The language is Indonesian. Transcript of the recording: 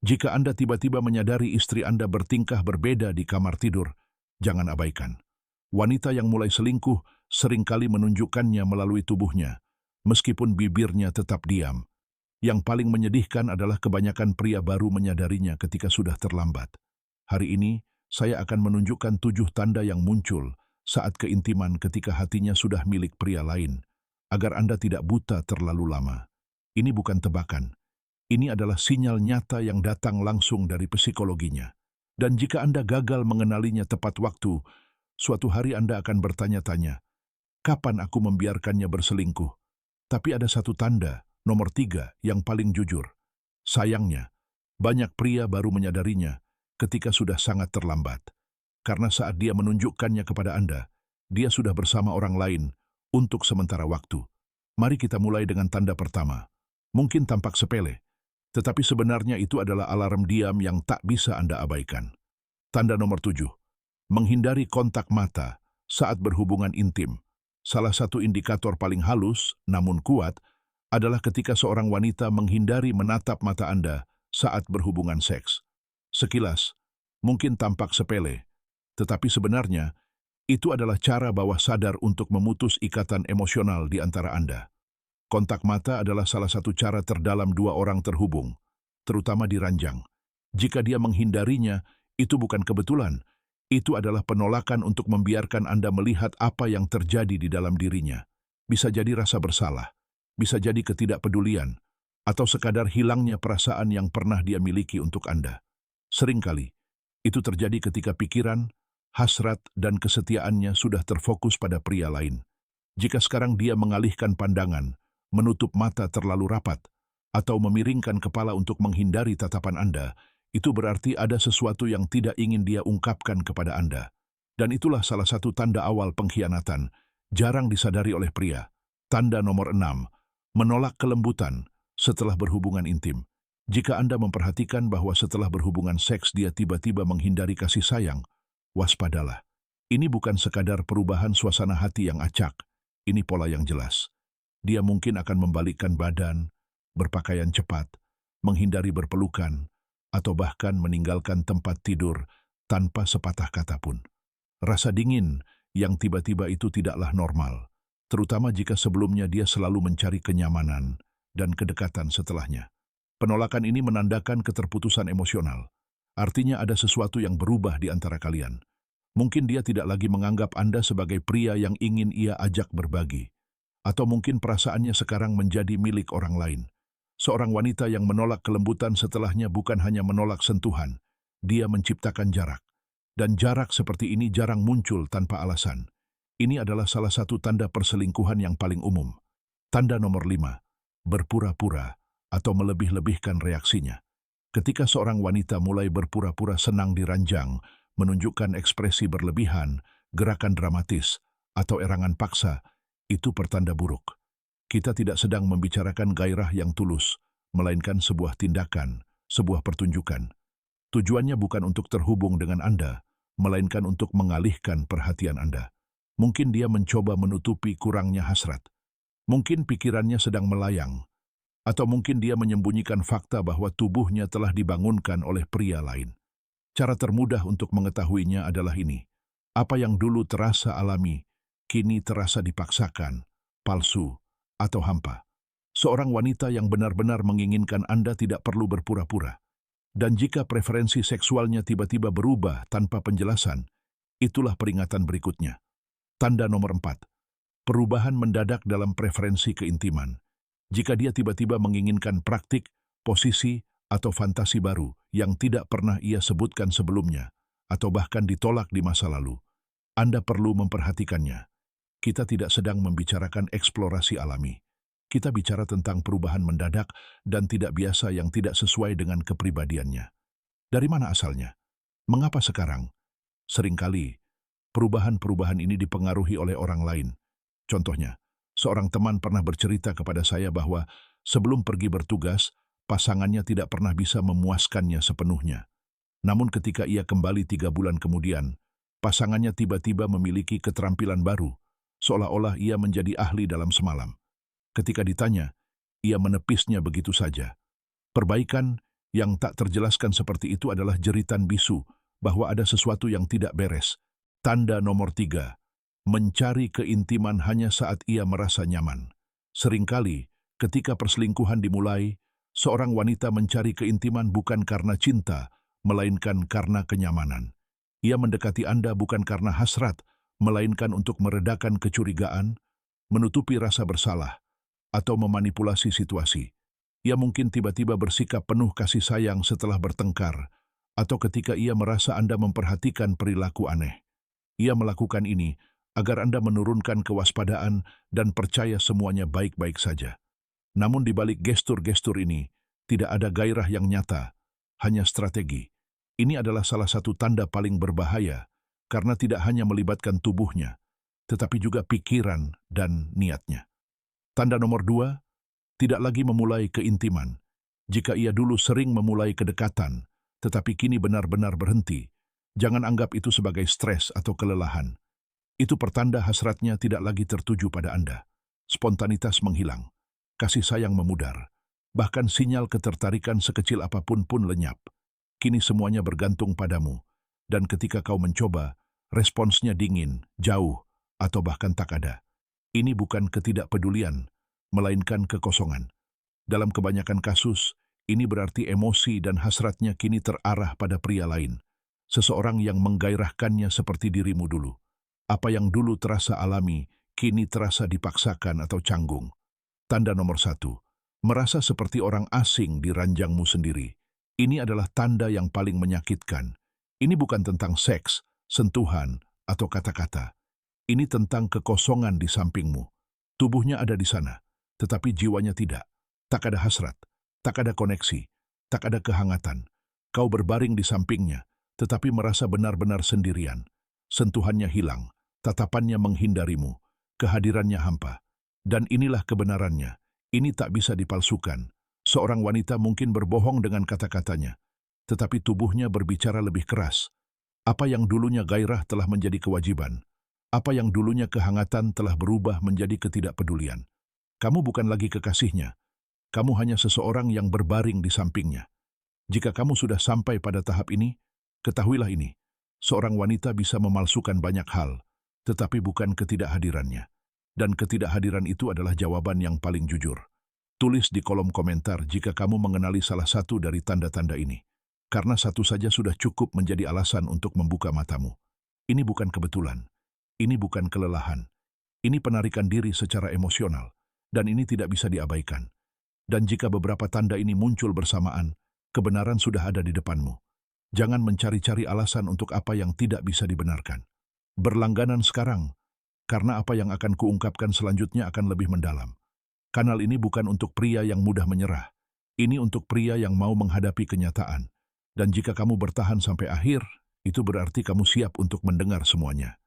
Jika Anda tiba-tiba menyadari istri Anda bertingkah berbeda di kamar tidur, jangan abaikan. Wanita yang mulai selingkuh seringkali menunjukkannya melalui tubuhnya, meskipun bibirnya tetap diam. Yang paling menyedihkan adalah kebanyakan pria baru menyadarinya ketika sudah terlambat. Hari ini, saya akan menunjukkan 7 tanda yang muncul saat keintiman ketika hatinya sudah milik pria lain, agar Anda tidak buta terlalu lama. Ini bukan tebakan. Ini adalah sinyal nyata yang datang langsung dari psikologinya. Dan jika Anda gagal mengenalinya tepat waktu, suatu hari Anda akan bertanya-tanya, kapan aku membiarkannya berselingkuh? Tapi ada satu tanda, nomor 3, yang paling jujur. Sayangnya, banyak pria baru menyadarinya ketika sudah sangat terlambat. Karena saat dia menunjukkannya kepada Anda, dia sudah bersama orang lain untuk sementara waktu. Mari kita mulai dengan tanda pertama. Mungkin tampak sepele, tetapi sebenarnya itu adalah alarm diam yang tak bisa Anda abaikan. Tanda nomor 7. Menghindari kontak mata saat berhubungan intim. Salah satu indikator paling halus, namun kuat, adalah ketika seorang wanita menghindari menatap mata Anda saat berhubungan seks. Sekilas, mungkin tampak sepele, tetapi sebenarnya itu adalah cara bawah sadar untuk memutus ikatan emosional di antara Anda. Kontak mata adalah salah satu cara terdalam dua orang terhubung, terutama di ranjang. Jika dia menghindarinya, itu bukan kebetulan. Itu adalah penolakan untuk membiarkan Anda melihat apa yang terjadi di dalam dirinya. Bisa jadi rasa bersalah, bisa jadi ketidakpedulian, atau sekadar hilangnya perasaan yang pernah dia miliki untuk Anda. Seringkali, itu terjadi ketika pikiran, hasrat, dan kesetiaannya sudah terfokus pada pria lain. Jika sekarang dia mengalihkan pandangan, menutup mata terlalu rapat, atau memiringkan kepala untuk menghindari tatapan Anda, itu berarti ada sesuatu yang tidak ingin dia ungkapkan kepada Anda. Dan itulah salah satu tanda awal pengkhianatan, jarang disadari oleh pria. Tanda nomor 6, menolak kelembutan setelah berhubungan intim. Jika Anda memperhatikan bahwa setelah berhubungan seks dia tiba-tiba menghindari kasih sayang, waspadalah. Ini bukan sekadar perubahan suasana hati yang acak, ini pola yang jelas. Dia mungkin akan membalikkan badan, berpakaian cepat, menghindari berpelukan, atau bahkan meninggalkan tempat tidur tanpa sepatah kata pun. Rasa dingin yang tiba-tiba itu tidaklah normal, terutama jika sebelumnya dia selalu mencari kenyamanan dan kedekatan setelahnya. Penolakan ini menandakan keterputusan emosional. Artinya ada sesuatu yang berubah di antara kalian. Mungkin dia tidak lagi menganggap Anda sebagai pria yang ingin ia ajak berbagi. Atau mungkin perasaannya sekarang menjadi milik orang lain. Seorang wanita yang menolak kelembutan setelahnya bukan hanya menolak sentuhan, dia menciptakan jarak. Dan jarak seperti ini jarang muncul tanpa alasan. Ini adalah salah satu tanda perselingkuhan yang paling umum. Tanda nomor 5, berpura-pura atau melebih-lebihkan reaksinya. Ketika seorang wanita mulai berpura-pura senang di ranjang, menunjukkan ekspresi berlebihan, gerakan dramatis, atau erangan paksa, itu pertanda buruk. Kita tidak sedang membicarakan gairah yang tulus, melainkan sebuah tindakan, sebuah pertunjukan. Tujuannya bukan untuk terhubung dengan Anda, melainkan untuk mengalihkan perhatian Anda. Mungkin dia mencoba menutupi kurangnya hasrat. Mungkin pikirannya sedang melayang. Atau mungkin dia menyembunyikan fakta bahwa tubuhnya telah dibangunkan oleh pria lain. Cara termudah untuk mengetahuinya adalah ini. Apa yang dulu terasa alami, kini terasa dipaksakan, palsu, atau hampa. Seorang wanita yang benar-benar menginginkan Anda tidak perlu berpura-pura. Dan jika preferensi seksualnya tiba-tiba berubah tanpa penjelasan, itulah peringatan berikutnya. Tanda nomor 4. Perubahan mendadak dalam preferensi keintiman. Jika dia tiba-tiba menginginkan praktik, posisi, atau fantasi baru yang tidak pernah ia sebutkan sebelumnya, atau bahkan ditolak di masa lalu, Anda perlu memperhatikannya. Kita tidak sedang membicarakan eksplorasi alami. Kita bicara tentang perubahan mendadak dan tidak biasa yang tidak sesuai dengan kepribadiannya. Dari mana asalnya? Mengapa sekarang? Seringkali, perubahan-perubahan ini dipengaruhi oleh orang lain. Contohnya, seorang teman pernah bercerita kepada saya bahwa sebelum pergi bertugas, pasangannya tidak pernah bisa memuaskannya sepenuhnya. Namun ketika ia kembali 3 bulan kemudian, pasangannya tiba-tiba memiliki keterampilan baru, seolah-olah ia menjadi ahli dalam semalam. Ketika ditanya, ia menepisnya begitu saja. Perbaikan Yang tak terjelaskan seperti itu adalah jeritan bisu bahwa ada sesuatu yang tidak beres. Tanda nomor 3, mencari keintiman hanya saat ia merasa nyaman. Seringkali, ketika perselingkuhan dimulai, seorang wanita mencari keintiman bukan karena cinta, melainkan karena kenyamanan. Ia mendekati Anda bukan karena hasrat, melainkan untuk meredakan kecurigaan, menutupi rasa bersalah, atau memanipulasi situasi. Ia mungkin tiba-tiba bersikap penuh kasih sayang setelah bertengkar, atau ketika ia merasa Anda memperhatikan perilaku aneh. Ia melakukan ini agar Anda menurunkan kewaspadaan dan percaya semuanya baik-baik saja. Namun di balik gestur-gestur ini, tidak ada gairah yang nyata, hanya strategi. Ini adalah salah satu tanda paling berbahaya, karena tidak hanya melibatkan tubuhnya, tetapi juga pikiran dan niatnya. Tanda nomor 2, tidak lagi memulai keintiman. Jika ia dulu sering memulai kedekatan, tetapi kini benar-benar berhenti, jangan anggap itu sebagai stres atau kelelahan. Itu pertanda hasratnya tidak lagi tertuju pada Anda. Spontanitas menghilang, kasih sayang memudar, bahkan sinyal ketertarikan sekecil apapun pun lenyap. Kini semuanya bergantung padamu, dan ketika kau mencoba, responsnya dingin, jauh, atau bahkan tak ada. Ini bukan ketidakpedulian, melainkan kekosongan. Dalam kebanyakan kasus, ini berarti emosi dan hasratnya kini terarah pada pria lain. Seseorang yang menggairahkannya seperti dirimu dulu. Apa yang dulu terasa alami, kini terasa dipaksakan atau canggung. Tanda nomor 1, merasa seperti orang asing di ranjangmu sendiri. Ini adalah tanda yang paling menyakitkan. Ini bukan tentang seks, sentuhan, atau kata-kata. Ini tentang kekosongan di sampingmu. Tubuhnya ada di sana, tetapi jiwanya tidak. Tak ada hasrat, tak ada koneksi, tak ada kehangatan. Kau berbaring di sampingnya, tetapi merasa benar-benar sendirian. Sentuhannya hilang, tatapannya menghindarimu, kehadirannya hampa. Dan inilah kebenarannya. Ini tak bisa dipalsukan. Seorang wanita mungkin berbohong dengan kata-katanya, tetapi tubuhnya berbicara lebih keras. Apa yang dulunya gairah telah menjadi kewajiban. Apa yang dulunya kehangatan telah berubah menjadi ketidakpedulian. Kamu bukan lagi kekasihnya. Kamu hanya seseorang yang berbaring di sampingnya. Jika kamu sudah sampai pada tahap ini, ketahuilah ini. Seorang wanita bisa memalsukan banyak hal, tetapi bukan ketidakhadirannya. Dan ketidakhadiran itu adalah jawaban yang paling jujur. Tulis di kolom komentar jika kamu mengenali salah satu dari tanda-tanda ini. Karena satu saja sudah cukup menjadi alasan untuk membuka matamu. Ini bukan kebetulan. Ini bukan kelelahan. Ini penarikan diri secara emosional. Dan ini tidak bisa diabaikan. Dan jika beberapa tanda ini muncul bersamaan, kebenaran sudah ada di depanmu. Jangan mencari-cari alasan untuk apa yang tidak bisa dibenarkan. Berlangganan sekarang, karena apa yang akan kuungkapkan selanjutnya akan lebih mendalam. Kanal ini bukan untuk pria yang mudah menyerah. Ini untuk pria yang mau menghadapi kenyataan. Dan jika kamu bertahan sampai akhir, itu berarti kamu siap untuk mendengar semuanya.